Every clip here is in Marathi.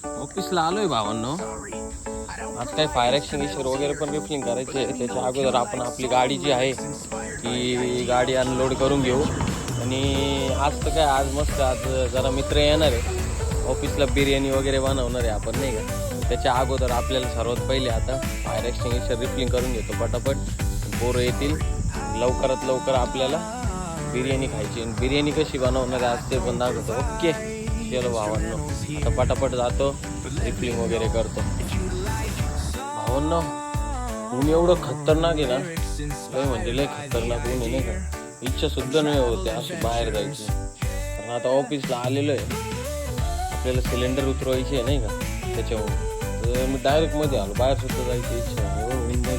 ऑफिसला आलोय भावांनो. आज काय फायर एक्सटिंग्विशर वगैरे पण रिफिलिंग करायचे. त्याच्या अगोदर आपण आपली गाडी जी आहे ती गाडी अनलोड करून घेऊ. आणि आज तर काय, आज मस्त, आज जरा मित्र येणार आहे ऑफिसला, बिर्याणी वगैरे बनवणार आहे आपण, नाही का. त्याच्या अगोदर आपल्याला सर्वात पहिले आता फायर एक्सटिंग्विशर रिफिलिंग करून घेतो पटापट. पोरं येतील, लवकरात लवकर आपल्याला बिर्याणी खायची. आणि बिर्याणी कशी बनवणार आहे आज ते पण दाखवतो. ओके चलो भावांनो, आता पटापट जातो, रिफिलिंग वगैरे करतो. भावांनो, ऊन एवढं खतरनाक आहे ना, लय म्हणजे लय खतरनाक ऊन आहे, नाही का. इच्छा सुद्धा नाही होते असं बाहेर जायची. कारण आता ऑफिसला आलेलो आहे, आपल्याला सिलेंडर उतरवायची आहे, नाही का. त्याच्यामुळे तर मी डायरेक्ट मध्ये आलो, बाहेर सुद्धा जायची इच्छा नाही.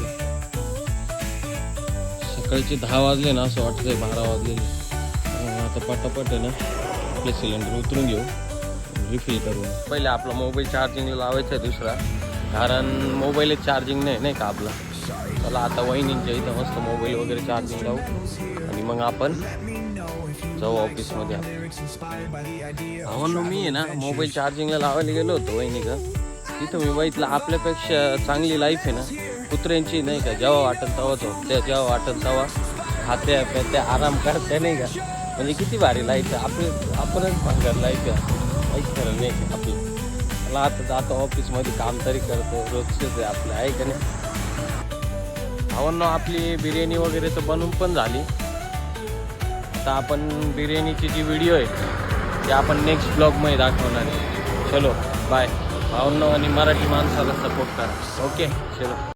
सकाळचे 10 वाजले ना, असं वाटतंय 12 वाजलेले. आता पटापट आहे ना आपले सिलेंडर उतरून घेऊ, रिफिल करू. पहिले आपला मोबाईल चार्जिंगला लावायचा आहे दुसरा, कारण मोबाईल चार्जिंग नाही का आपला. चला आता वहिनींच्या इथं मस्त मोबाईल वगैरे चार्जिंग लावू आणि मग आपण जाऊ ऑफिसमध्ये. भावांनो, मी आहे ना मोबाईल चार्जिंगला लावायला गेलो होतो वहिनी का. तिथं मी बघितलं आपल्यापेक्षा चांगली लाईफ आहे ना कुत्र्यांची, नाही का. जेव्हा वाटत तेव्हा झोपत्या, जेव्हा वाटत तेव्हा खात्या प्यात्या, आराम करत्या, नाही का. म्हणजे किती भारी लाईफ आहे आपणच भांगर लाईफ आहे. काहीच खरं नाही आपलं. मला आता जातो ऑफिसमध्ये, काम तरी करतो, रोजचंच आहे आपलं, आहे का नाही. भावांनो, आपली बिर्याणी वगैरे तर बनवून पण झाली. आता आपण बिर्याणीची जी व्हिडिओ आहे ती आपण नेक्स्ट ब्लॉगमध्ये दाखवणार आहे. चलो बाय भावांनो, आणि मराठी माणसाला सपोर्ट करा. ओके चलो.